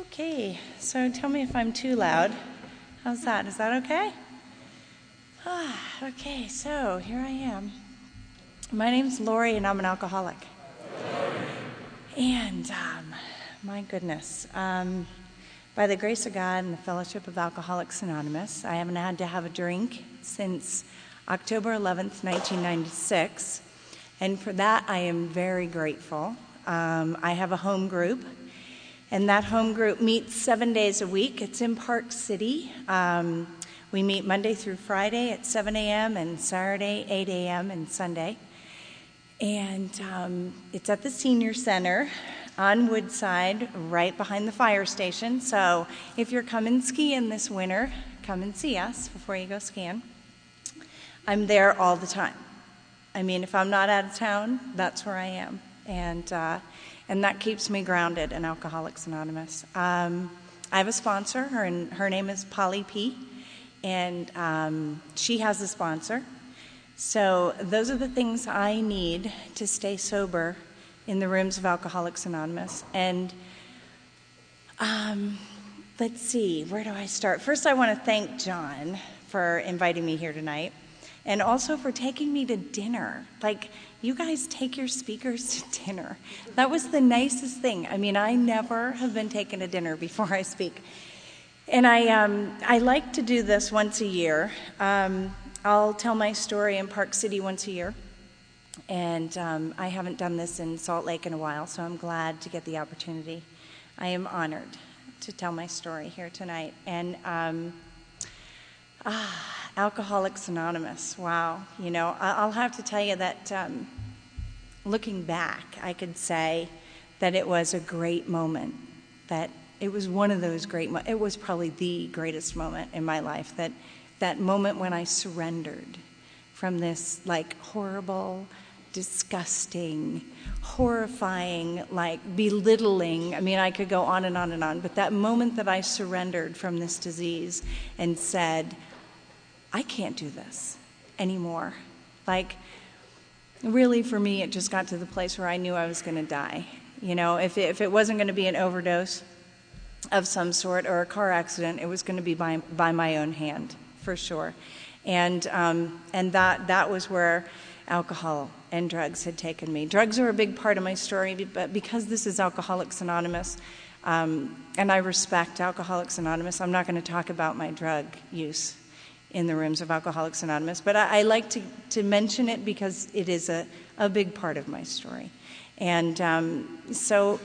Okay, so tell me if I'm too loud. How's that? Is that okay? Okay, so here I am. My name's Laurie, and I'm an alcoholic. And my goodness, by the grace of God and the fellowship of Alcoholics Anonymous, I haven't had to have a drink since October 11th, 1996. And for that, I am very grateful. I have a home group, and that home group meets 7 days a week. It's in Park City. We meet Monday through Friday at 7 a.m. and Saturday, 8 a.m. and Sunday. And it's at the Senior Center on Woodside, right behind the fire station. So if you're coming skiing this winter, come and see us before you go skiing. I'm there all the time. I mean, if I'm not out of town, that's where I am. And that keeps me grounded in Alcoholics Anonymous. I have a sponsor. Her name is Polly P. And she has a sponsor. So those are the things I need to stay sober in the rooms of Alcoholics Anonymous. And let's see, where do I start? First, I want to thank John for inviting me here tonight, and also for taking me to dinner. Like, you guys take your speakers to dinner. That was the nicest thing. I mean, I never have been taken to dinner before I speak. And I like to do this once a year. I'll tell my story in Park City once a year. And I haven't done this in Salt Lake in a while, so I'm glad to get the opportunity. I am honored to tell my story here tonight. And Alcoholics Anonymous, wow. You know, I'll have to tell you that looking back, I could say that it was a great moment, that it was one of those great moments. It was probably the greatest moment in my life, that moment when I surrendered from this, like, horrible, disgusting, horrifying, like, belittling. I mean, I could go on and on and on, but that moment that I surrendered from this disease and said, I can't do this anymore. Like, really, for me, it just got to the place where I knew I was going to die. You know, if it wasn't going to be an overdose of some sort or a car accident, it was going to be by my own hand, for sure. And that was where alcohol and drugs had taken me. Drugs are a big part of my story, but because this is Alcoholics Anonymous, and I respect Alcoholics Anonymous, I'm not going to talk about my drug use in the rooms of Alcoholics Anonymous, but I like to mention it because it is a big part of my story. And so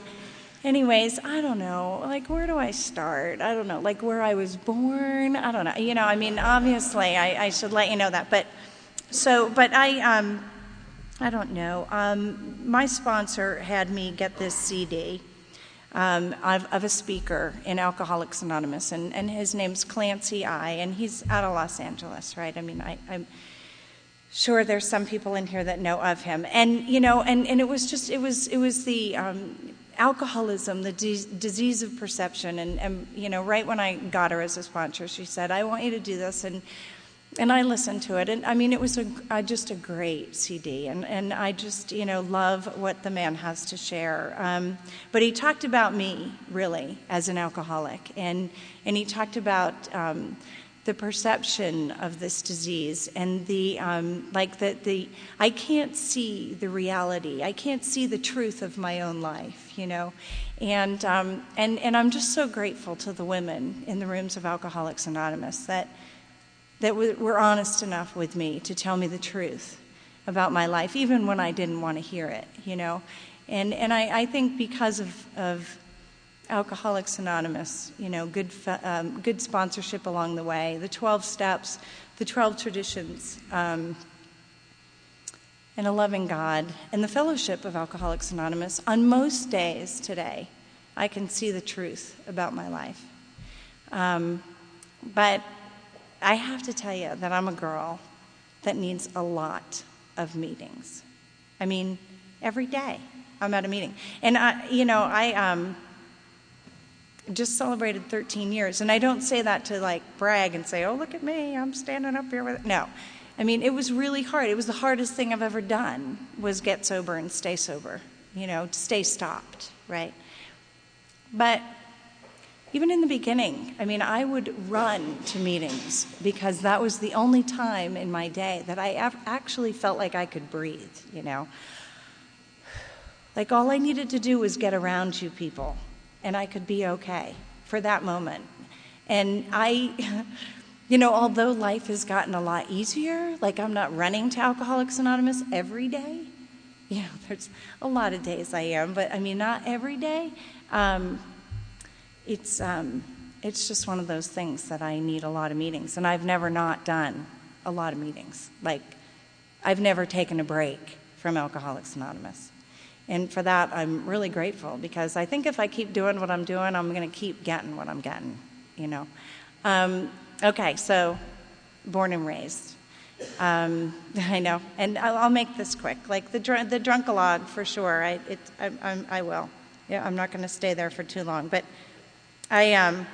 anyways, I don't know, like, where do I start? I don't know, like, where I was born? I don't know. You know, I mean, obviously, I should let you know that. But I don't know. My sponsor had me get this CD of a speaker in Alcoholics Anonymous, and his name's Clancy I, and he's out of Los Angeles, right? I mean, I'm sure there's some people in here that know of him. And, you know, and it was just, it was the alcoholism, the disease of perception. And, you know, right when I got her as a sponsor, she said, I want you to do this. And I listened to it. And, I mean, it was just a great CD. And I just, you know, love what the man has to share. But he talked about me, really, as an alcoholic. And he talked about the perception of this disease and I can't see the reality. I can't see the truth of my own life, you know. And I'm just so grateful to the women in the rooms of Alcoholics Anonymous that were honest enough with me to tell me the truth about my life, even when I didn't want to hear it, you know. And I think because of Alcoholics Anonymous, you know, good sponsorship along the way, the 12 steps, the 12 traditions, and a loving God, and the fellowship of Alcoholics Anonymous, on most days today, I can see the truth about my life. But I have to tell you that I'm a girl that needs a lot of meetings. I mean, every day I'm at a meeting. And I just celebrated 13 years. And I don't say that to, like, brag and say, oh, look at me, I'm standing up here with it. No. I mean, it was really hard. It was the hardest thing I've ever done, was get sober and stay sober, you know, stay stopped, right? But Even in the beginning, I mean, I would run to meetings because that was the only time in my day that I actually felt like I could breathe, you know. Like all I needed to do was get around you people, and I could be okay for that moment. And you know, although life has gotten a lot easier, like I'm not running to Alcoholics Anonymous every day. You know, there's a lot of days I am, but I mean, not every day. It's just one of those things that I need a lot of meetings, and I've never not done a lot of meetings. Like, I've never taken a break from Alcoholics Anonymous. And for that, I'm really grateful, because I think if I keep doing what I'm doing, I'm going to keep getting what I'm getting, you know. Okay, so born and raised. I know, and I'll make this quick. Like the drunkalog, for sure. I will. Yeah, I'm not going to stay there for too long. But I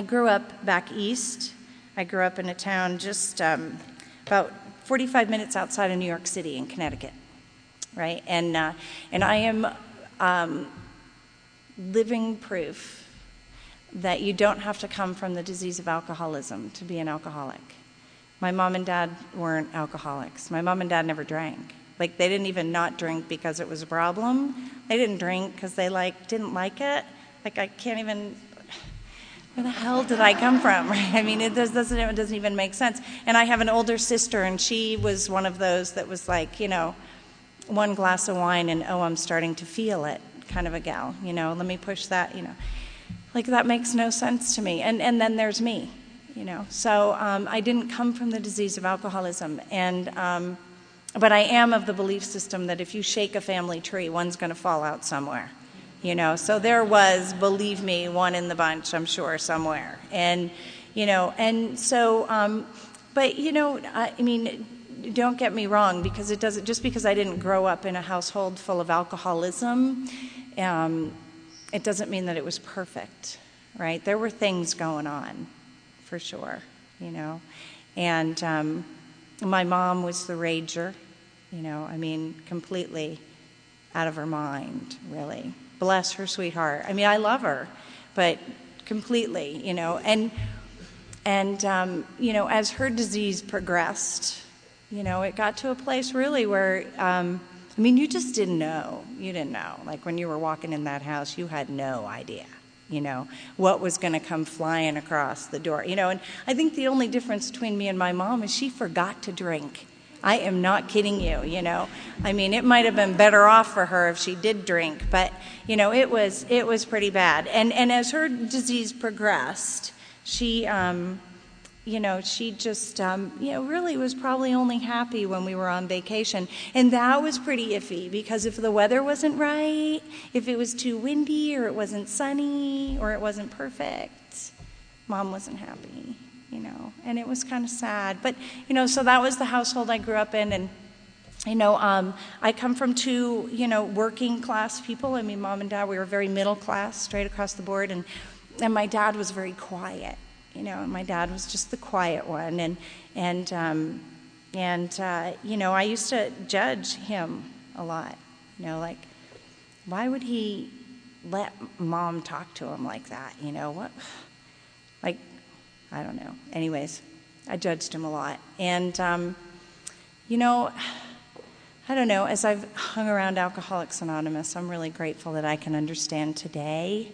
grew up back east. I grew up in a town just about 45 minutes outside of New York City in Connecticut, right? And I am living proof that you don't have to come from the disease of alcoholism to be an alcoholic. My mom and dad weren't alcoholics. My mom and dad never drank. Like, they didn't even not drink because it was a problem. They didn't drink because they didn't like it. Like, I can't even, where the hell did I come from? Right? I mean, it doesn't even make sense. And I have an older sister, and she was one of those that was like, you know, one glass of wine and, oh, I'm starting to feel it kind of a gal. You know, let me push that, you know. Like, that makes no sense to me. And then there's me, you know. So I didn't come from the disease of alcoholism. And but I am of the belief system that if you shake a family tree, one's going to fall out somewhere, you know. So there was, believe me, one in the bunch, I'm sure, somewhere. And, you know, and so, but, you know, I mean, don't get me wrong, because it doesn't, just because I didn't grow up in a household full of alcoholism, it doesn't mean that it was perfect, right? There were things going on, for sure, you know. And my mom was the rager, you know, I mean, completely out of her mind, really. Bless her sweetheart. I mean, I love her, but completely, you know. And you know, as her disease progressed, you know, it got to a place really where, I mean, you just didn't know. You didn't know. Like, when you were walking in that house, you had no idea, you know, what was going to come flying across the door, you know. And I think the only difference between me and my mom is she forgot to drink. I am not kidding you, you know. I mean, it might have been better off for her if she did drink, but, you know, it was pretty bad. And as her disease progressed, she, you know, she just, you know, really was probably only happy when we were on vacation. And that was pretty iffy, because if the weather wasn't right, if it was too windy, or it wasn't sunny, or it wasn't perfect, Mom wasn't happy, you know. And it was kind of sad. But, you know, so that was the household I grew up in. And, you know, I come from two, you know, working class people. I mean, Mom and Dad, we were very middle class, straight across the board. And my dad was very quiet. You know, and my dad was just the quiet one, and you know, I used to judge him a lot. You know, like, why would he let Mom talk to him like that? You know, what? Like, I don't know. Anyways, I judged him a lot, and you know, I don't know. As I've hung around Alcoholics Anonymous, I'm really grateful that I can understand today.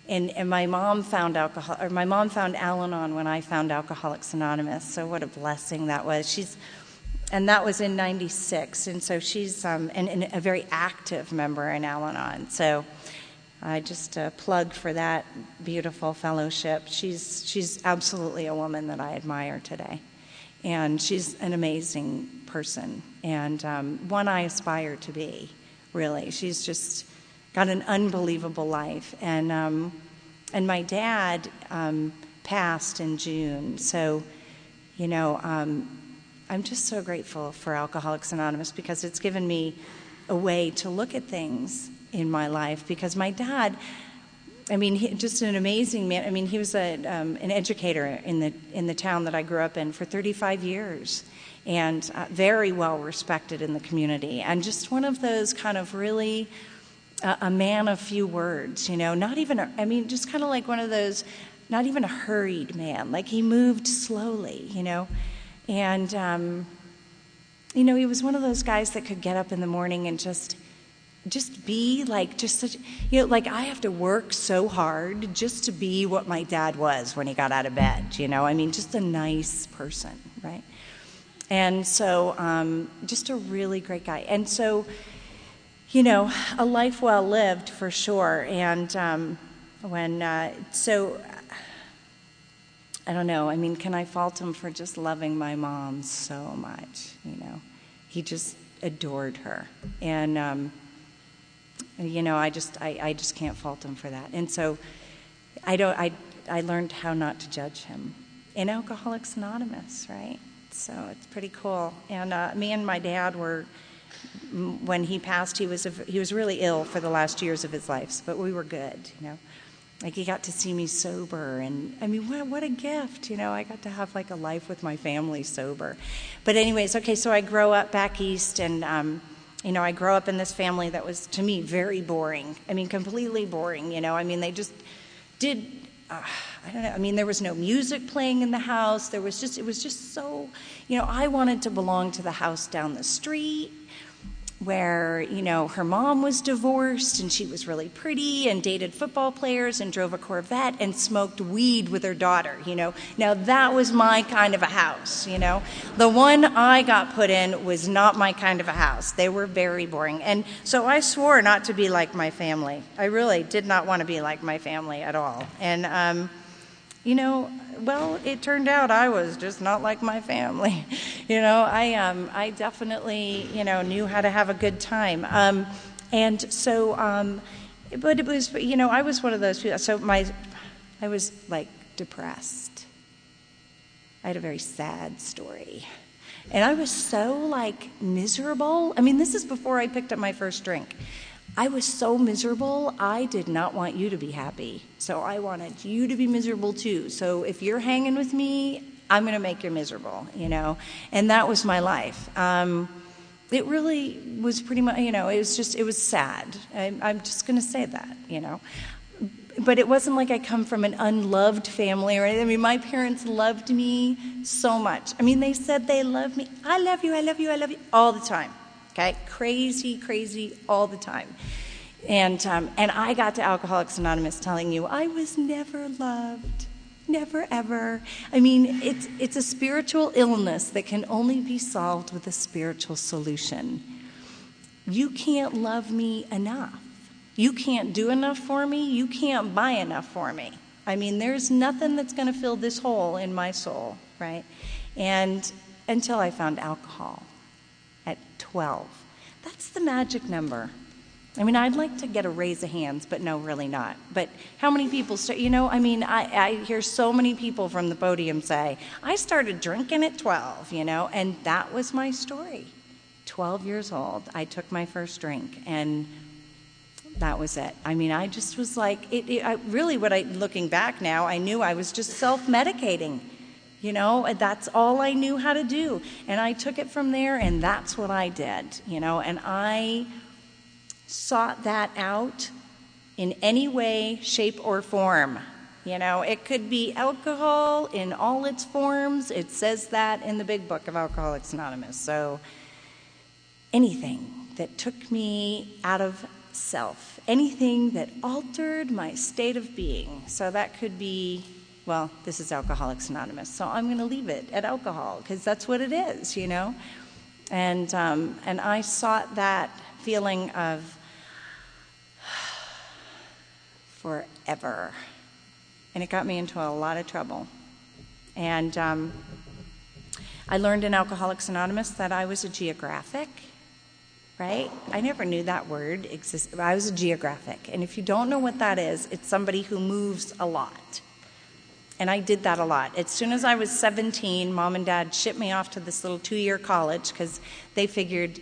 And my mom found Al-Anon when I found Alcoholics Anonymous. So what a blessing that was. And that was in '96, and so she's and a very active member in Al-Anon. So I just plug for that beautiful fellowship. She's absolutely a woman that I admire today, and she's an amazing person, and one I aspire to be. Really, she's just got an unbelievable life. And my dad passed in June. So, you know, I'm just so grateful for Alcoholics Anonymous, because it's given me a way to look at things in my life. Because my dad, I mean, just an amazing man. I mean, he was an educator in the town that I grew up in for 35 years. And very well respected in the community. And just one of those kind of really a man of few words, not even, just kind of like one of those, not even a hurried man, like he moved slowly, and, he was one of those guys that could get up in the morning and just be like, just such, like I have to work so hard just to be what my dad was when he got out of bed, just a nice person, right? And so, just a really great guy. And so, a life well lived for sure. And so I don't know. Can I fault him for just loving my mom so much? He just adored her, and I just can't fault him for that. And so I learned how not to judge him in Alcoholics Anonymous, right? So it's pretty cool. And me and my dad were, when he passed, he was really ill for the last years of his life, but we were good, Like he got to see me sober, and what a gift, I got to have like a life with my family sober. But anyways, okay, so I grow up back east, and I grow up in this family that was, to me, very boring. Completely boring, they just did, I don't know, there was no music playing in the house. It was just so, I wanted to belong to the house down the street where, her mom was divorced and she was really pretty and dated football players and drove a Corvette and smoked weed with her daughter, Now that was my kind of a house, The one I got put in was not my kind of a house. They were very boring. And so I swore not to be like my family. I really did not want to be like my family at all. And, well, it turned out I was just not like my family. I definitely, knew how to have a good time. And so, but it was, I was one of those people. So I was like depressed. I had a very sad story. And I was so like miserable. This is before I picked up my first drink. I was so miserable, I did not want you to be happy. So I wanted you to be miserable too. So if you're hanging with me, I'm going to make you miserable, And that was my life. It really was pretty much, it was sad. I'm just going to say that, But it wasn't like I come from an unloved family or anything. My parents loved me so much. They said they loved me. I love you, I love you, I love you, all the time. Okay, crazy all the time. And I got to Alcoholics Anonymous telling you I was never loved, never ever. It's a spiritual illness that can only be solved with a spiritual solution. You can't love me enough. You can't do enough for me. You can't buy enough for me. There's nothing that's going to fill this hole in my soul, right? And until I found alcohol. At 12. That's the magic number. I'd like to get a raise of hands, but no, really not. But how many people start, I hear so many people from the podium say, I started drinking at 12, and that was my story. 12 years old, I took my first drink, and that was it. I just was like, looking back now, I knew I was just self-medicating. That's all I knew how to do. And I took it from there, and that's what I did, and I sought that out in any way, shape, or form. It could be alcohol in all its forms. It says that in the big book of Alcoholics Anonymous. So anything that took me out of self, anything that altered my state of being. So that could be, well, this is Alcoholics Anonymous, so I'm going to leave it at alcohol because that's what it is, And I sought that feeling of forever, and it got me into a lot of trouble. And I learned in Alcoholics Anonymous that I was a geographic, right? I never knew that word existed. I was a geographic, and if you don't know what that is, it's somebody who moves a lot. And I did that a lot. As soon as I was 17, Mom and Dad shipped me off to this little 2-year college because they figured,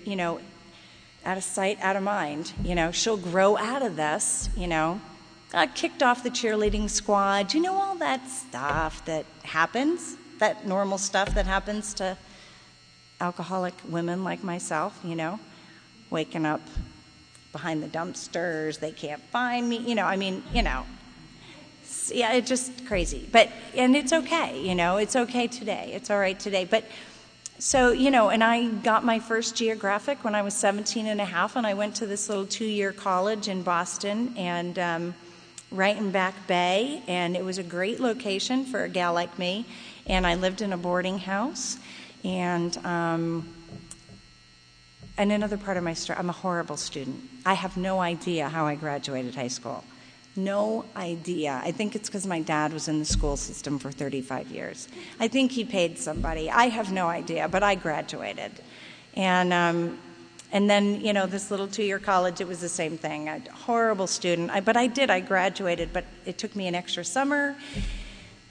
out of sight, out of mind, she'll grow out of this, I kicked off the cheerleading squad, all that stuff that happens, that normal stuff that happens to alcoholic women like myself, waking up behind the dumpsters. They can't find me. Yeah, it's just crazy. And it's okay, it's okay today. It's all right today. But so, and I got my first geographic when I was 17 and a half, and I went to this little 2-year college in Boston, and right in Back Bay, and it was a great location for a gal like me. And I lived in a boarding house, and another part of my story, I'm a horrible student. I have no idea how I graduated high school. No idea. I think it's because my dad was in the school system for 35 years. I think he paid somebody. I have no idea, but I graduated. And then, this little 2-year college, it was the same thing. I'm a horrible student. I graduated, but it took me an extra summer.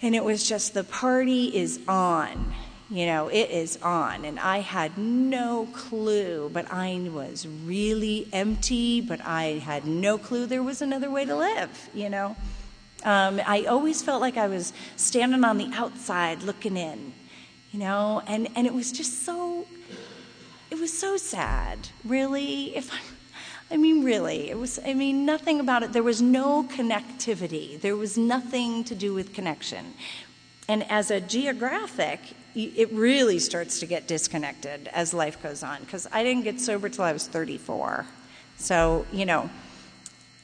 And it was just the party is on. It is on. And I had no clue, but I was really empty, but I had no clue there was another way to live, I always felt like I was standing on the outside looking in, and it was just it was so sad, really. Really, nothing about it. There was no connectivity. There was nothing to do with connection. And as a geographic, it really starts to get disconnected as life goes on, because I didn't get sober till I was 34. So,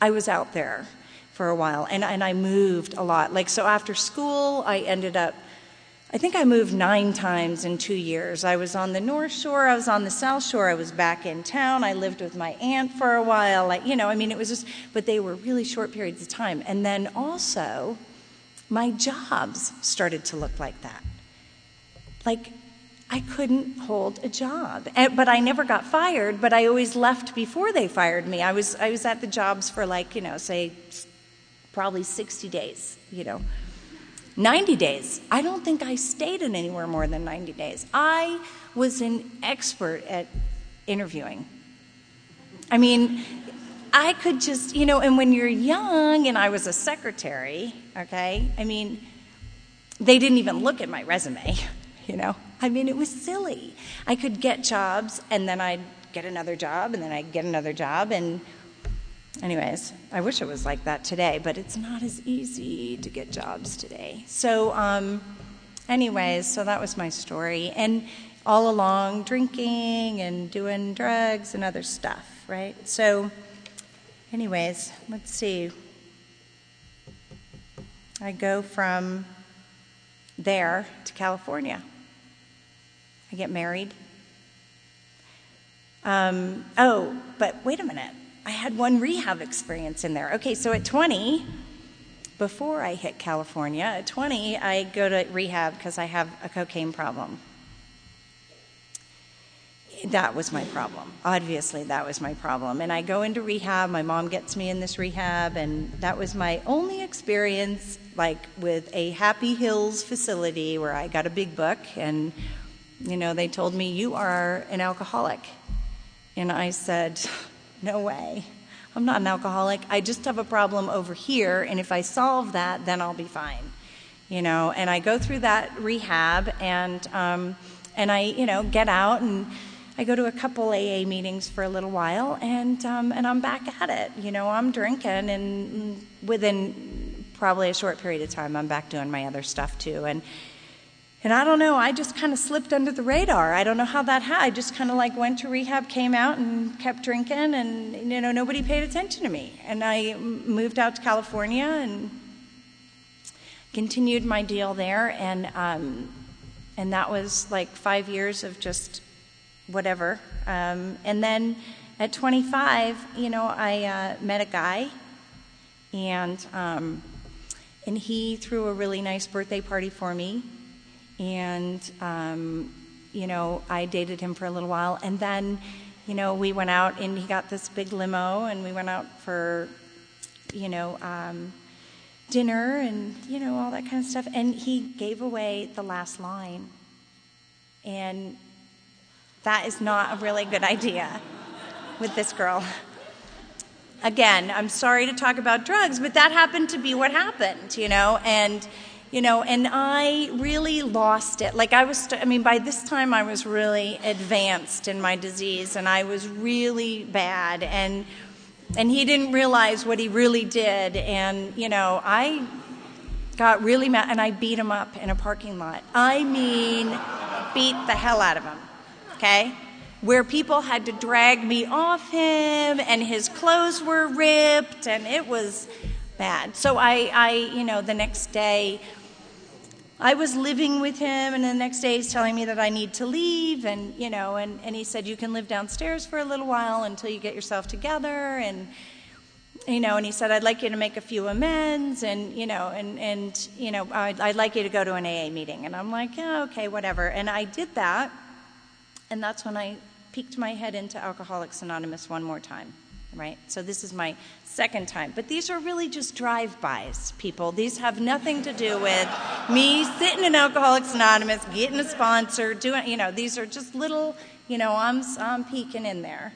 I was out there for a while, and I moved a lot. So after school, I think I moved 9 times in 2 years. I was on the North Shore, I was on the South Shore, I was back in town, I lived with my aunt for a while. It was just, but they were really short periods of time. And then also, my jobs started to look like that. I couldn't hold a job. But I never got fired, but I always left before they fired me. I was at the jobs for say probably 60 days, 90 days. I don't think I stayed in anywhere more than 90 days. I was an expert at interviewing. I could just, and when you're young, and I was a secretary, okay, they didn't even look at my resume, it was silly. I could get jobs, and then I'd get another job, and then I'd get another job, and anyways, I wish it was like that today, but it's not as easy to get jobs today. So, so that was my story, and all along, drinking and doing drugs and other stuff, right? So, anyways, let's see. I go from there to California. I get married. But wait a minute. I had one rehab experience in there. Okay, so at 20, before I hit California, at 20, I go to rehab because I have a cocaine problem. That was my problem. Obviously, that was my problem. And I go into rehab. My mom gets me in this rehab, and that was my only experience, with a Happy Hills facility where I got a big book, and, they told me, you are an alcoholic. And I said, no way. I'm not an alcoholic. I just have a problem over here, and if I solve that, then I'll be fine. And I go through that rehab, and I, get out, and I go to a couple AA meetings for a little while, and I'm back at it. I'm drinking, and within probably a short period of time, I'm back doing my other stuff too. And I don't know, I just kind of slipped under the radar. I don't know how that happened. I just kind of went to rehab, came out, and kept drinking, and nobody paid attention to me. And I moved out to California and continued my deal there, and that was 5 years of just whatever. And then at 25, I met a guy, and he threw a really nice birthday party for me. And, I dated him for a little while. And then, we went out, and he got this big limo, and we went out for, dinner and, all that kind of stuff. And he gave away the last line. And that is not a really good idea with this girl. Again, I'm sorry to talk about drugs, but that happened to be what happened, and I really lost it. By this time I was really advanced in my disease, and I was really bad, and And he didn't realize what he really did. And, I got really mad, and I beat him up in a parking lot. I mean, beat the hell out of him, okay? Where people had to drag me off him, and his clothes were ripped, and it was bad. So the next day, I was living with him, and the next day he's telling me that I need to leave, and he said, you can live downstairs for a little while until you get yourself together, and he said, I'd like you to make a few amends, and I'd like you to go to an AA meeting. And I'm like, yeah, okay, whatever. And I did that, and that's when I peeked my head into Alcoholics Anonymous one more time, right? So this is my second time. But these are really just drive-bys, people. These have nothing to do with me sitting in Alcoholics Anonymous, getting a sponsor, doing, these are just little, I'm peeking in there.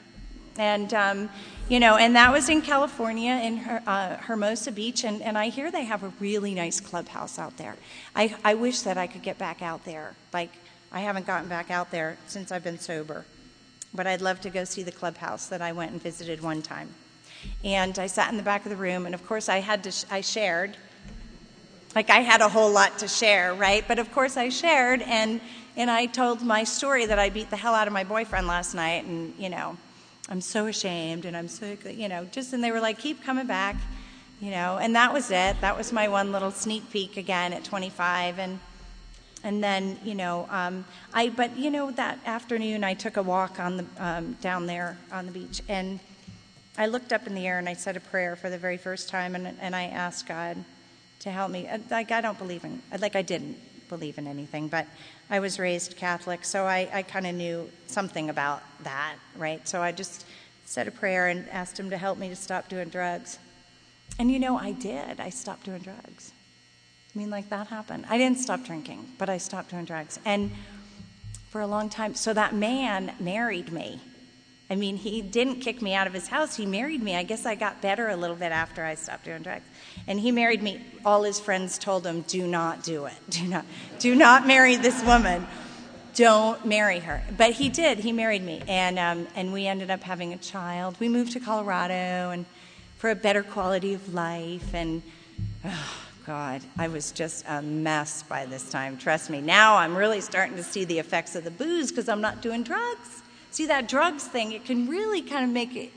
And, and that was in California, in Hermosa Beach, and I hear they have a really nice clubhouse out there. I wish that I could get back out there. Like, I haven't gotten back out there since I've been sober. But I'd love to go see the clubhouse that I went and visited one time. And I sat in the back of the room, and of course I shared. Like, I had a whole lot to share, right? But of course I shared, and I told my story that I beat the hell out of my boyfriend last night, and, I'm so ashamed, and I'm so, and they were like, keep coming back, and that was it. That was my one little sneak peek again at 25, and then, that afternoon I took a walk on the down there on the beach, and I looked up in the air and I said a prayer for the very first time, and I asked God to help me. Like, I didn't believe in anything, but I was raised Catholic, so I kind of knew something about that, right? So I just said a prayer and asked him to help me to stop doing drugs. And I did. I stopped doing drugs. That happened. I didn't stop drinking, but I stopped doing drugs. And for a long time, so that man married me. He didn't kick me out of his house. He married me. I guess I got better a little bit after I stopped doing drugs. And he married me. All his friends told him, do not do it. Do not marry this woman. Don't marry her. But he did. He married me. And we ended up having a child. We moved to Colorado and for a better quality of life. And, oh, God, I was just a mess by this time. Trust me. Now I'm really starting to see the effects of the booze because I'm not doing drugs. See, that drugs thing, it can really kind of make it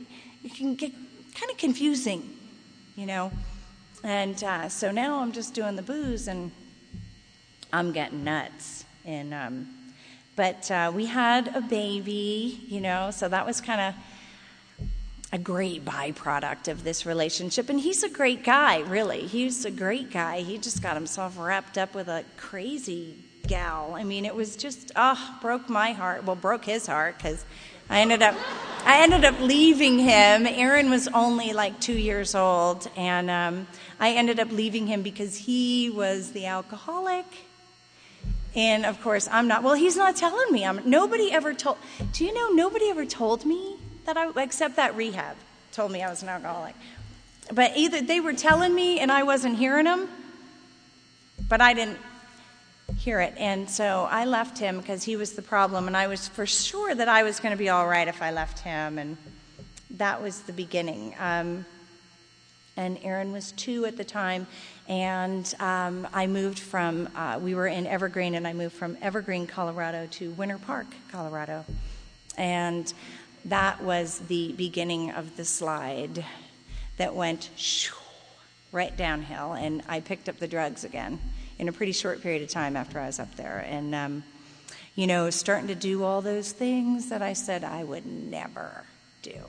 can get kind of confusing, And so now I'm just doing the booze, and I'm getting nuts. And but we had a baby, so that was kind of a great byproduct of this relationship. And he's a great guy, really. He's a great guy. He just got himself wrapped up with a crazy gal. It was just, broke my heart. Well, broke his heart, because I ended up leaving him. Aaron was only like 2 years old, and I ended up leaving him because he was the alcoholic. And of course, I'm not. Well, he's not telling me. Nobody ever told. Do you know? Nobody ever told me that except that rehab told me I was an alcoholic. But either they were telling me and I wasn't hearing them, but I didn't hear it. And so I left him because he was the problem, and I was for sure that I was going to be all right if I left him, and that was the beginning. And Aaron was 2 at the time, and I moved from, we were in Evergreen, and I moved from Evergreen, Colorado to Winter Park, Colorado. And that was the beginning of the slide that went right downhill, and I picked up the drugs again in a pretty short period of time after I was up there. And, starting to do all those things that I said I would never do.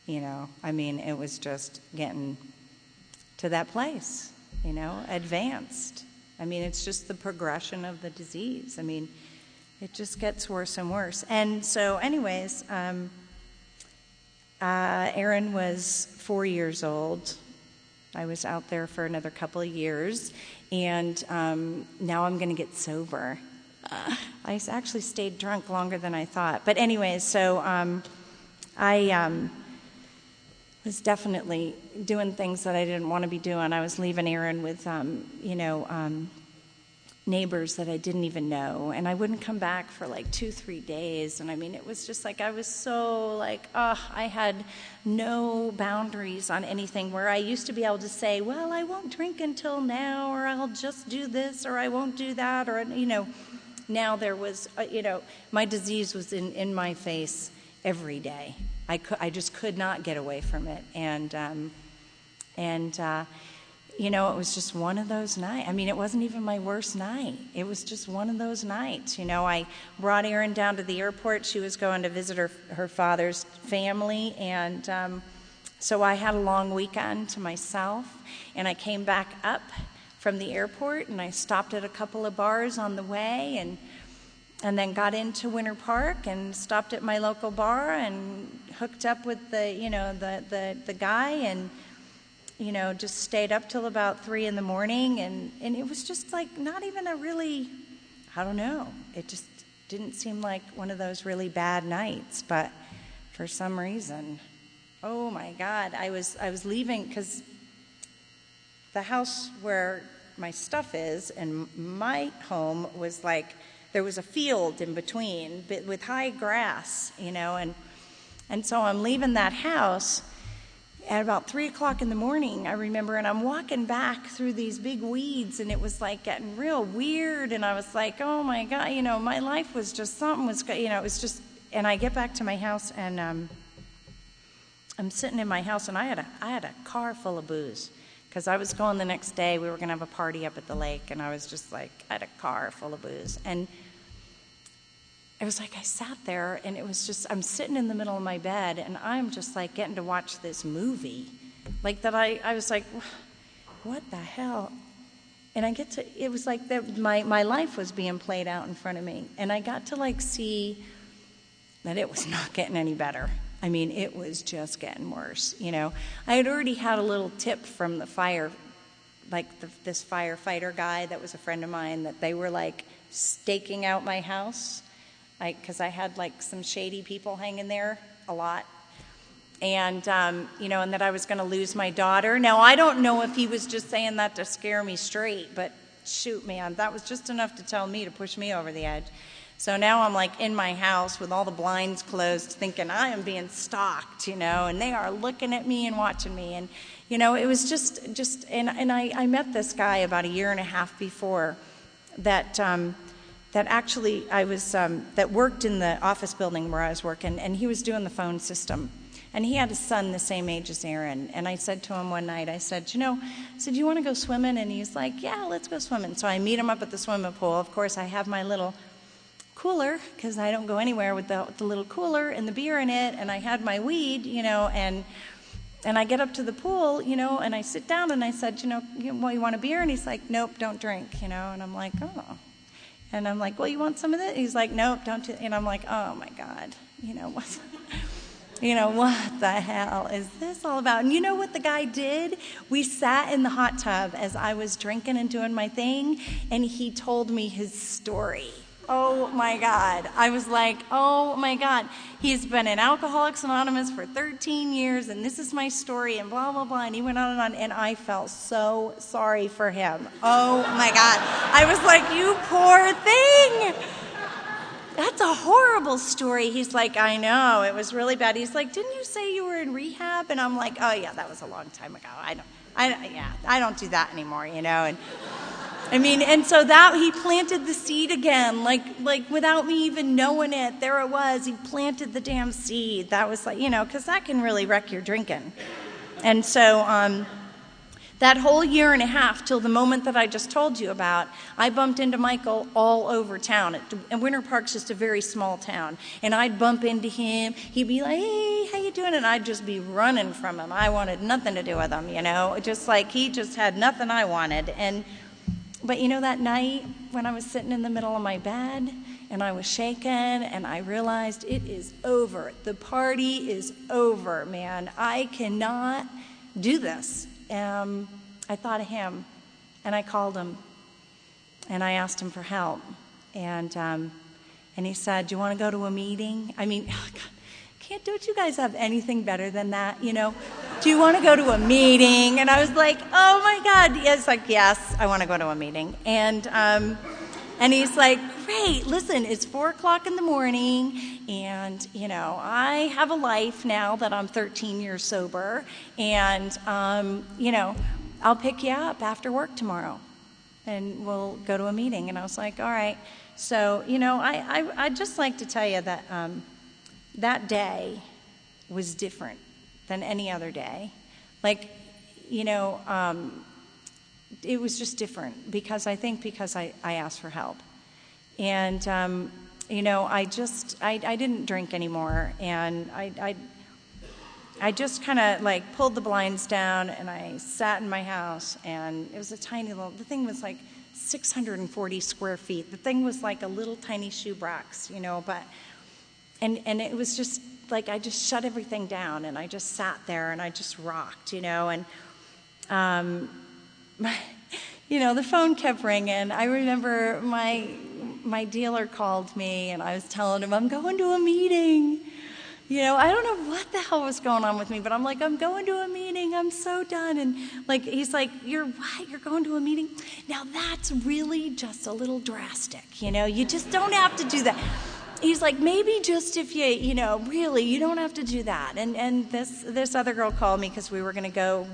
It was just getting to that place, advanced. It's just the progression of the disease. It just gets worse and worse. And so anyways, Aaron was 4 years old. I was out there for another couple of years, and now I'm going to get sober. I actually stayed drunk longer than I thought. But anyways, so I was definitely doing things that I didn't want to be doing. I was leaving Aaron with, neighbors that I didn't even know, and I wouldn't come back for like 2-3 days. And I mean, it was just like I was so like, I had no boundaries on anything, where I used to be able to say, well, I won't drink until now, or I'll just do this, or I won't do that, or now there was my disease was in my face every day. I just could not get away from it. It was just one of those nights. I mean, it wasn't even my worst night. It was just one of those nights. I brought Erin down to the airport. She was going to visit her father's family, and so I had a long weekend to myself. And I came back up from the airport, and I stopped at a couple of bars on the way, and then got into Winter Park and stopped at my local bar and hooked up with the guy, and just stayed up till about 3 a.m, and it was just like not even a really, I don't know, it just didn't seem like one of those really bad nights. But for some reason, oh my God, I was leaving, because the house where my stuff is and my home was like, there was a field in between, but with high grass, and so I'm leaving that house at about 3 o'clock in the morning, I remember, and I'm walking back through these big weeds, and it was like getting real weird, and I was like, oh my God, my life was just, something was, it was just, and I get back to my house, and I'm sitting in my house, and I had a car full of booze, because I was going the next day. We were going to have a party up at the lake, and I was just like, I had a car full of booze, and it was like I sat there, and it was just, I'm sitting in the middle of my bed, and I'm just like getting to watch this movie. Like that I was like, what the hell? And it was like that my life was being played out in front of me. And I got to like see that it was not getting any better. I mean, it was just getting worse, I had already had a little tip from the fire, like this firefighter guy that was a friend of mine, that they were like staking out my house. Because I had like some shady people hanging there a lot, and and that I was going to lose my daughter. Now, I don't know if he was just saying that to scare me straight, but shoot, man, that was just enough to tell me, to push me over the edge. So now I'm like in my house with all the blinds closed, thinking I am being stalked, and they are looking at me and watching me, and it was just and I met this guy about 1.5 years before that actually I was, that worked in the office building where I was working, and he was doing the phone system. And he had a son the same age as Erin. And I said to him one night, I said, do you want to go swimming? And he's like, yeah, let's go swimming. So I meet him up at the swimming pool. Of course, I have my little cooler, because I don't go anywhere with the little cooler and the beer in it. And I had my weed, and I get up to the pool, and I sit down, and I said, you want a beer? And he's like, nope, don't drink, And I'm like, oh. And I'm like, well, you want some of this? He's like, nope, don't. And I'm like, oh my God, what the hell is this all about? And you know what the guy did? We sat in the hot tub as I was drinking and doing my thing, and he told me his story. Oh my God. I was like, oh my God. He's been in Alcoholics Anonymous for 13 years, and this is my story, and blah, blah, blah. And he went on, and I felt so sorry for him. Oh my God. I was like, you poor thing. That's a horrible story. He's like, I know, it was really bad. He's like, didn't you say you were in rehab? And I'm like, oh yeah, that was a long time ago. I don't do that anymore, And and so that he planted the seed again, like without me even knowing it. There it was. He planted the damn seed. That was like, because that can really wreck your drinking. And so that whole 1.5 years till the moment that I just told you about, I bumped into Michael all over town. And Winter Park's just a very small town. And I'd bump into him. He'd be like, hey, how you doing? And I'd just be running from him. I wanted nothing to do with him, Just like he just had nothing I wanted. But that night when I was sitting in the middle of my bed and I was shaken and I realized it is over. The party is over, man. I cannot do this. I thought of him, and I called him, and I asked him for help. And he said, do you want to go to a meeting? I mean, God, don't you guys have anything better than that, you know? Do you want to go to a meeting? And I was like, oh my God, yes, like, yes, I want to go to a meeting. And he's like, great, listen, it's 4 o'clock in the morning, and, you know, I have a life now that I'm 13 years sober, and, you know, I'll pick you up after work tomorrow, and we'll go to a meeting. And I was like, all right. So, you know, I'd just like to tell you that that day was different than any other day. Like, you know, it was just different because I asked for help. And, you know, I didn't drink anymore. And I just kind of like pulled the blinds down and I sat in my house, and it was a tiny little, the thing was like 640 square feet. The thing was like a little tiny shoebox, you know, but, and it was just like, I just shut everything down and I just sat there and I just rocked, you know, and, you know, the phone kept ringing. I remember my dealer called me and I was telling him, I'm going to a meeting. You know, I don't know what the hell was going on with me, but I'm like, I'm going to a meeting. I'm so done. And like, he's like, you're what? You're going to a meeting? Now that's really just a little drastic. You know, you just don't have to do that. He's like, maybe just if you know, really, you don't have to do that. And this other girl called me because we were going to go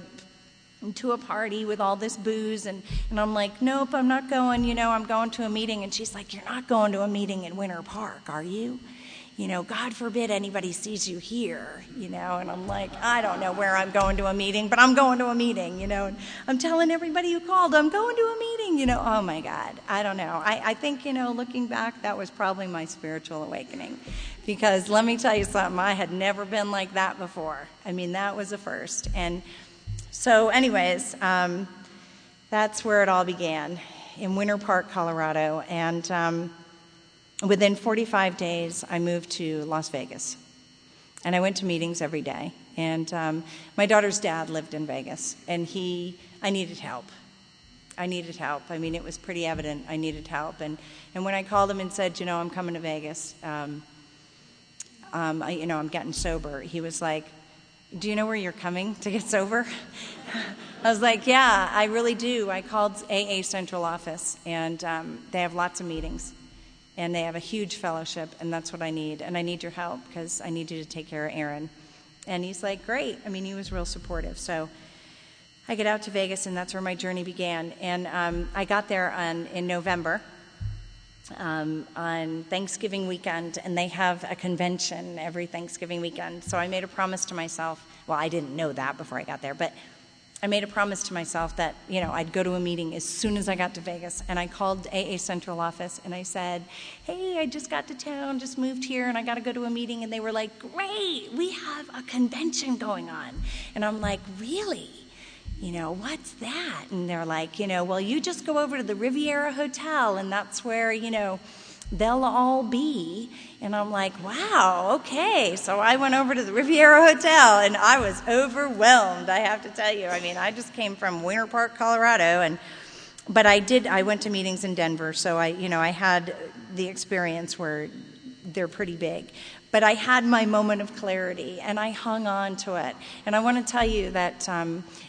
to a party with all this booze, and I'm like, nope, I'm not going. You know, I'm going to a meeting. And she's like, you're not going to a meeting in Winter Park, are you? You know, God forbid anybody sees you here, you know, and I'm like, I don't know where I'm going to a meeting, but I'm going to a meeting, you know, and I'm telling everybody who called, I'm going to a meeting, you know, oh my God, I don't know. I think, you know, looking back, that was probably my spiritual awakening, because let me tell you something, I had never been like that before. I mean, that was a first. And so anyways, that's where it all began, in Winter Park, Colorado, and within 45 days, I moved to Las Vegas, and I went to meetings every day. And my daughter's dad lived in Vegas, and I needed help. I needed help. I mean, it was pretty evident I needed help. And when I called him and said, you know, I'm coming to Vegas, you know, I'm getting sober, he was like, do you know where you're coming to get sober? I was like, yeah, I really do. I called AA Central Office, and they have lots of meetings. And they have a huge fellowship, and that's what I need. And I need your help because I need you to take care of Aaron. And he's like, great. I mean, he was real supportive. So I get out to Vegas, and that's where my journey began. And I got there in November on Thanksgiving weekend, and they have a convention every Thanksgiving weekend. So I made a promise to myself. Well, I didn't know that before I got there, but I made a promise to myself that, you know, I'd go to a meeting as soon as I got to Vegas. And I called AA Central Office and I said, hey, I just got to town, just moved here, and I got to go to a meeting. And they were like, great, we have a convention going on. And I'm like, really? You know, what's that? And they're like, you know, well, you just go over to the Riviera Hotel, and that's where, you know, they'll all be. And I'm like, wow, okay. So I went over to the Riviera Hotel, and I was overwhelmed, I have to tell you. I mean, I just came from Winter Park, Colorado, but I went to meetings in Denver, so I had the experience where they're pretty big. But I had my moment of clarity, and I hung on to it. And I want to tell you that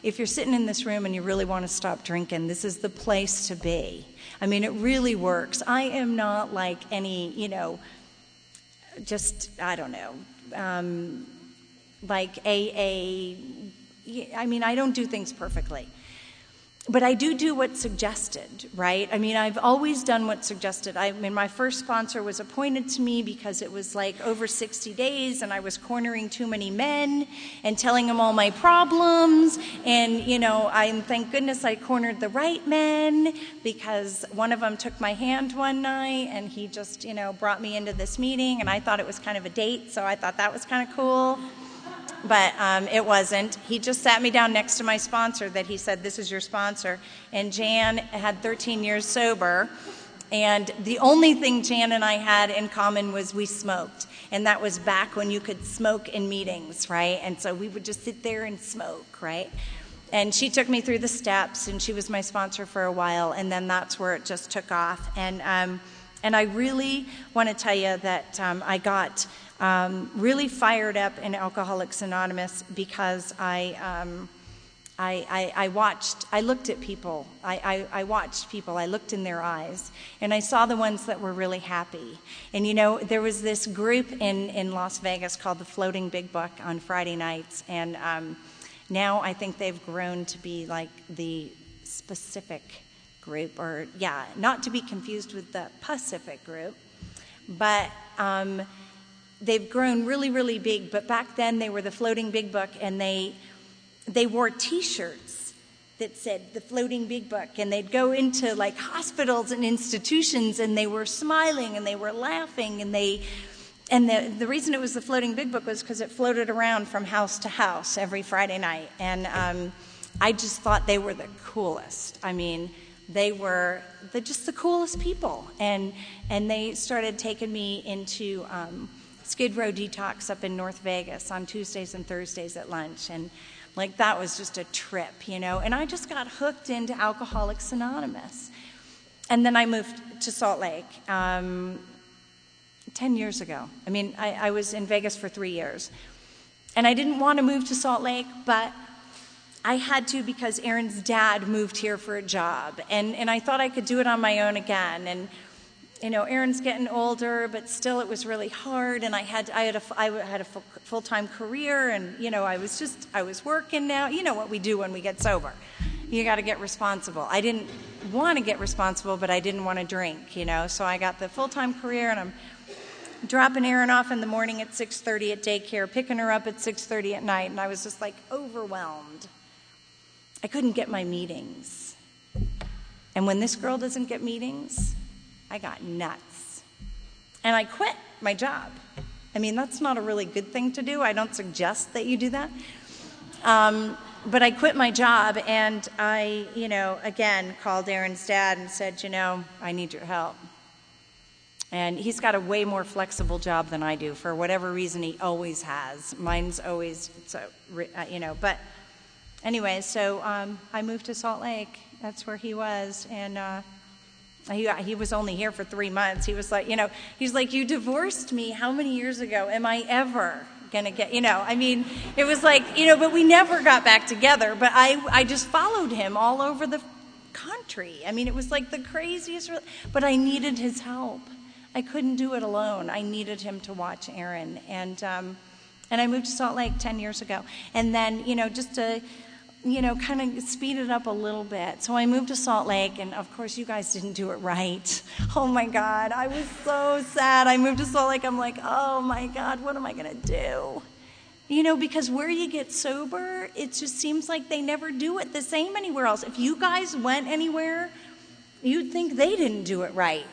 if you're sitting in this room and you really want to stop drinking, this is the place to be. I mean, it really works. I am not like any, you know, just, I don't know, like AA. I mean, I don't do things perfectly. But I do what's suggested, right? I mean, I've always done what's suggested. I mean, my first sponsor was appointed to me because it was like over 60 days, and I was cornering too many men and telling them all my problems. And, you know, thank goodness I cornered the right men, because one of them took my hand one night, and he just, you know, brought me into this meeting, and I thought it was kind of a date, so I thought that was kind of cool. But it wasn't. He just sat me down next to my sponsor that he said, this is your sponsor. And Jan had 13 years sober. And the only thing Jan and I had in common was we smoked. And that was back when you could smoke in meetings, right? And so we would just sit there and smoke, right? And she took me through the steps, and she was my sponsor for a while. And then that's where it just took off. And I really want to tell you that I got really fired up in Alcoholics Anonymous because I looked at people. I watched people. I looked in their eyes, and I saw the ones that were really happy. And there was this group in Las Vegas called the Floating Big Book on Friday nights, and now I think they've grown to be like the Pacific group, or not to be confused with the Pacific group, but they've grown really, really big. But back then they were the Floating Big Book, and they wore T-shirts that said the Floating Big Book, and they'd go into like hospitals and institutions, and they were smiling and they were laughing, and the reason it was the Floating Big Book was because it floated around from house to house every Friday night, and I just thought they were the coolest. I mean, they were just the coolest people, and they started taking me into Skid Row Detox up in North Vegas on Tuesdays and Thursdays at lunch, and like that was just a trip, and I just got hooked into Alcoholics Anonymous. And then I moved to Salt Lake 10 years ago. I mean, I was in Vegas for 3 years, and I didn't want to move to Salt Lake, but I had to because Aaron's dad moved here for a job, and I thought I could do it on my own again. And Aaron's getting older, but still it was really hard, and I had a full-time career, and I was working now. You know what we do when we get sober. You got to get responsible. I didn't want to get responsible, but I didn't want to drink, so I got the full-time career, and I'm dropping Aaron off in the morning at 6:30 at daycare, picking her up at 6:30 at night, and I was just like overwhelmed. I couldn't get my meetings. And when this girl doesn't get meetings, I got nuts. And I quit my job. I mean, that's not a really good thing to do. I don't suggest that you do that. But I quit my job, and I, again, called Aaron's dad and said, I need your help. And he's got a way more flexible job than I do. For whatever reason, he always has. Mine's always, but anyway, so I moved to Salt Lake. That's where he was, and he was only here for 3 months. He was like, he's like, you divorced me how many years ago? Am I ever gonna get, I mean, it was like, but we never got back together. But I just followed him all over the country. I mean, it was like the craziest, but I needed his help. I couldn't do it alone. I needed him to watch Aaron, and I moved to Salt Lake 10 years ago, and then just to kind of speed it up a little bit. So I moved to Salt Lake, and of course you guys didn't do it right. Oh my God, I was so sad. I moved to Salt Lake, I'm like, oh my God, what am I gonna do? Because where you get sober, it just seems like they never do it the same anywhere else. If you guys went anywhere, you'd think they didn't do it right,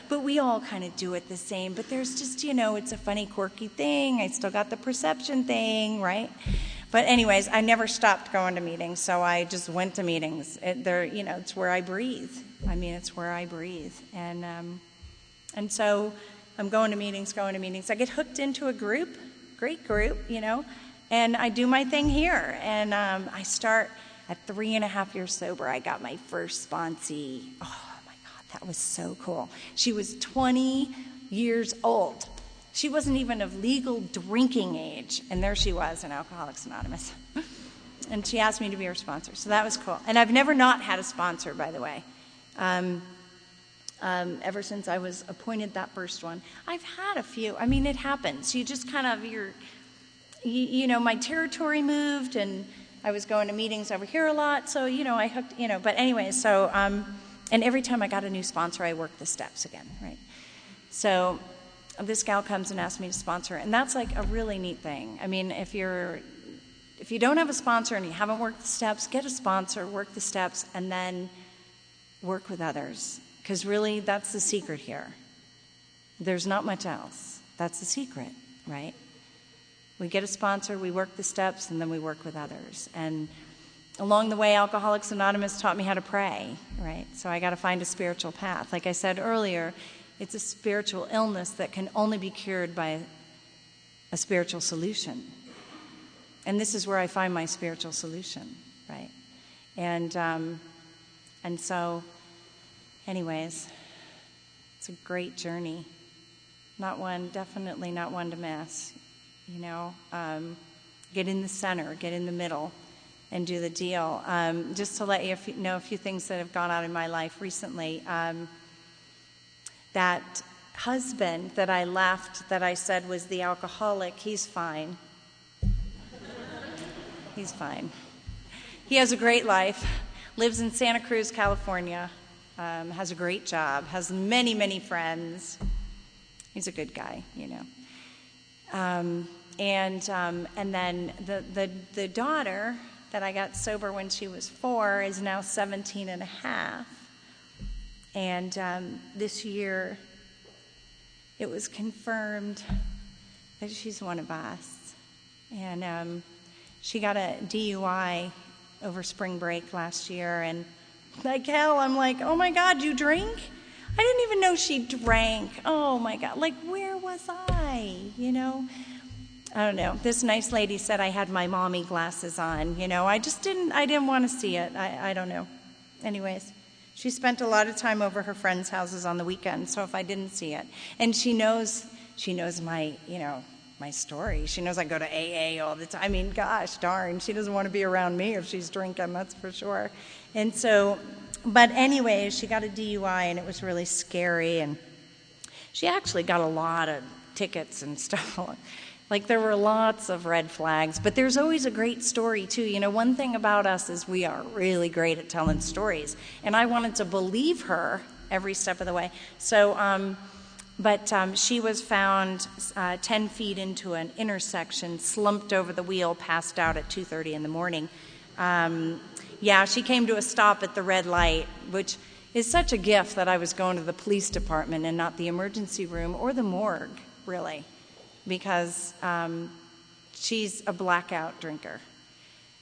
but we all kind of do it the same. But there's just, it's a funny, quirky thing. I still got the perception thing, right? But anyways, I never stopped going to meetings, so I just went to meetings. It's where I breathe. I mean, it's where I breathe. And so I'm going to meetings. I get hooked into a group, great group, and I do my thing here. And I start at 3.5 years sober. I got my first sponsee. Oh my God, that was so cool. She was 20 years old. She wasn't even of legal drinking age, and there she was in Alcoholics Anonymous. And she asked me to be her sponsor, so that was cool. And I've never not had a sponsor, by the way. Ever since I was appointed that first one. I've had a few. I mean, it happens. You just kind of, my territory moved, and I was going to meetings over here a lot, so, I hooked, but anyway, so, and every time I got a new sponsor, I worked the steps again, right? So this gal comes and asks me to sponsor, and that's like a really neat thing. I mean, if you don't have a sponsor and you haven't worked the steps, get a sponsor, work the steps, and then work with others. Because really, that's the secret here. There's not much else. That's the secret, right? We get a sponsor, we work the steps, and then we work with others. And along the way, Alcoholics Anonymous taught me how to pray, right? So I got to find a spiritual path. Like I said earlier, it's a spiritual illness that can only be cured by a spiritual solution. And this is where I find my spiritual solution, right? And so, anyways, it's a great journey. Not one, definitely not one to miss. Get in the center, get in the middle, and do the deal. Just to let you know a few things that have gone on in my life recently. That husband that I left, that I said was the alcoholic, he's fine. He's fine. He has a great life, lives in Santa Cruz, California, has a great job, has many, many friends. He's a good guy, And then the daughter that I got sober when she was 4 is now 17 and a half. And this year it was confirmed that she's one of us. And she got a DUI over spring break last year. And like hell, I'm like, oh my God, you drink? I didn't even know she drank. Oh my God, like where was I, I don't know. This nice lady said I had my mommy glasses on, I didn't want to see it. I don't know. Anyways, she spent a lot of time over her friends' houses on the weekend, so if I didn't see it. And she knows my, my story. She knows I go to AA all the time. I mean, gosh darn, she doesn't want to be around me if she's drinking, that's for sure. And so, but anyways, she got a DUI and it was really scary, and she actually got a lot of tickets and stuff. Like there were lots of red flags, but there's always a great story too. One thing about us is we are really great at telling stories, and I wanted to believe her every step of the way. So, but she was found 10 feet into an intersection, slumped over the wheel, passed out at 2:30 in the morning. Yeah, she came to a stop at the red light, which is such a gift that I was going to the police department and not the emergency room or the morgue, really, because she's a blackout drinker.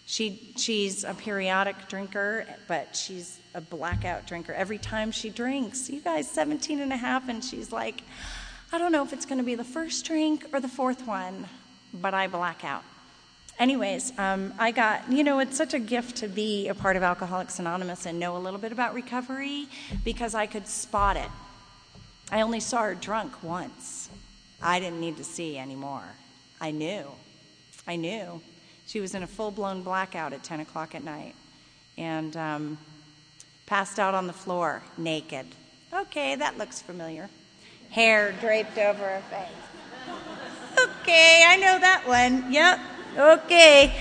She's a periodic drinker, but she's a blackout drinker. Every time she drinks, you guys, 17 and a half, and she's like, I don't know if it's going to be the first drink or the fourth one, but I black out. Anyways, I got, it's such a gift to be a part of Alcoholics Anonymous and know a little bit about recovery because I could spot it. I only saw her drunk once. I didn't need to see anymore. I knew. She was in a full-blown blackout at 10 o'clock at night and passed out on the floor, naked. Okay, that looks familiar. Hair draped over her face. Okay, I know that one. Yep. Okay,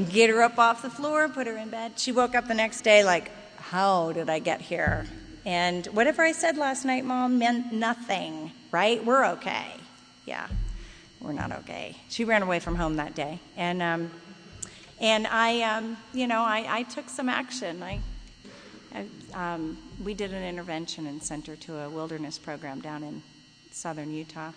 get her up off the floor, put her in bed. She woke up the next day like, how did I get here? And whatever I said last night, Mom, meant nothing, right? We're okay. Yeah, we're not okay. She ran away from home that day. And I took some action. We did an intervention and sent her to a wilderness program down in southern Utah.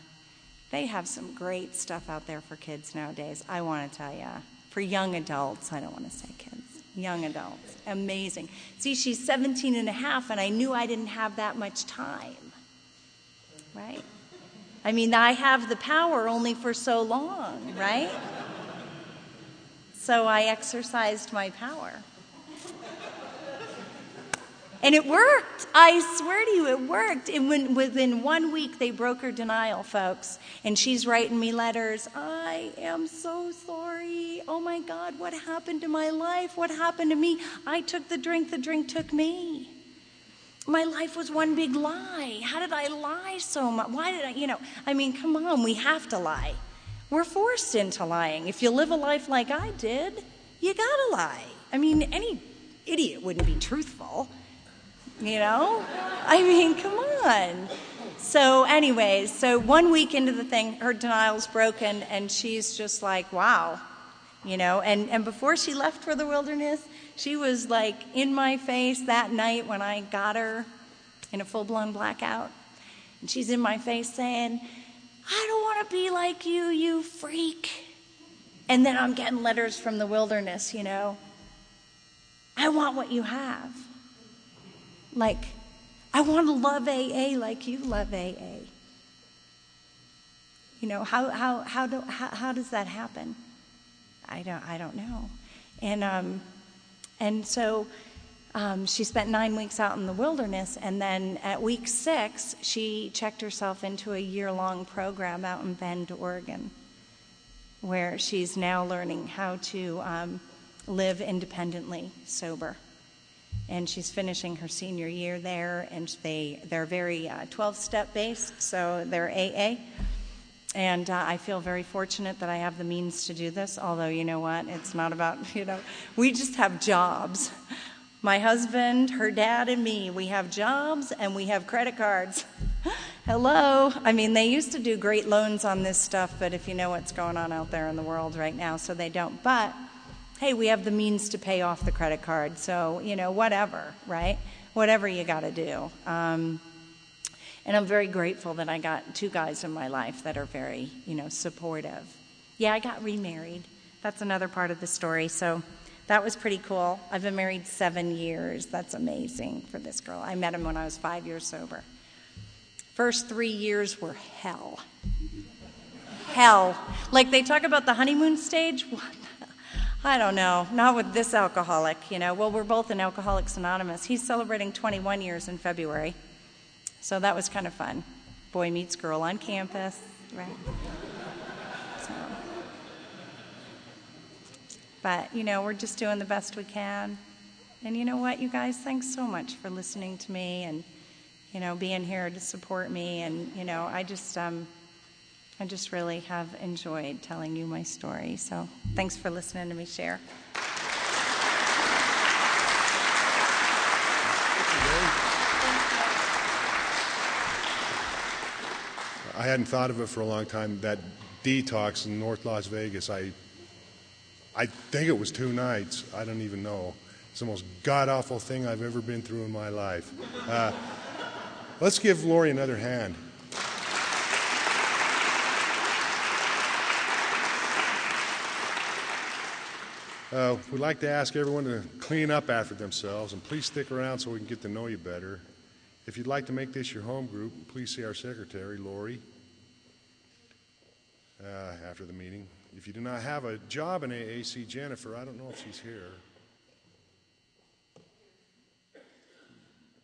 They have some great stuff out there for kids nowadays. I want to tell you, for young adults, I don't want to say kids, young adults, amazing. See, she's 17 and a half, and I knew I didn't have that much time, right? I mean, I have the power only for so long, right? So I exercised my power. And it worked. I swear to you, it worked. And within 1 week, they broke her denial, folks. And she's writing me letters. I am so sorry. Oh, my God, what happened to my life? What happened to me? I took the drink took me. My life was one big lie. How did I lie so much? Why did I, come on, we have to lie. We're forced into lying. If you live a life like I did, you gotta lie. I mean, any idiot wouldn't be truthful. Come on. So anyways, so 1 week into the thing, her denial's broken, and she's just like, wow. And before she left for the wilderness, she was like in my face that night when I got her in a full-blown blackout. And she's in my face saying, I don't want to be like you, you freak. And then I'm getting letters from the wilderness, I want what you have. Like, I want to love AA like you love AA. How does that happen? I don't know. And so She spent 9 weeks out in the wilderness, and then at week 6, she checked herself into a year-long program out in Bend, Oregon, where she's now learning how to live independently, sober. And she's finishing her senior year there, and they're very 12-step based, so they're AA. And I feel very fortunate that I have the means to do this, although you know what, it's not about, we just have jobs. My husband, her dad, and me, we have jobs and we have credit cards. Hello. I mean, they used to do great loans on this stuff, but if you know what's going on out there in the world right now, so they don't. But, hey, we have the means to pay off the credit card, so, whatever, right? Whatever you got to do. And I'm very grateful that I got 2 guys in my life that are very, supportive. Yeah, I got remarried. That's another part of the story, so that was pretty cool. I've been married 7 years. That's amazing for this girl. I met him when I was 5 years sober. First 3 years were hell. Hell. Like they talk about the honeymoon stage. What? I don't know. Not with this alcoholic, Well, we're both in Alcoholics Anonymous. He's celebrating 21 years in February. So that was kind of fun. Boy meets girl on campus, right? But, we're just doing the best we can. And you know what, you guys, thanks so much for listening to me and, being here to support me. And, I just really have enjoyed telling you my story. So thanks for listening to me share. I hadn't thought of it for a long time. That detox in North Las Vegas, I think it was 2 nights. I don't even know. It's the most god-awful thing I've ever been through in my life. Let's give Laurie another hand. We'd like to ask everyone to clean up after themselves, and please stick around so we can get to know you better. If you'd like to make this your home group, please see our secretary, Laurie, after the meeting. If you do not have a job in AA, see Jennifer. I don't know if she's here.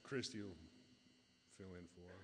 Christy will fill in for her.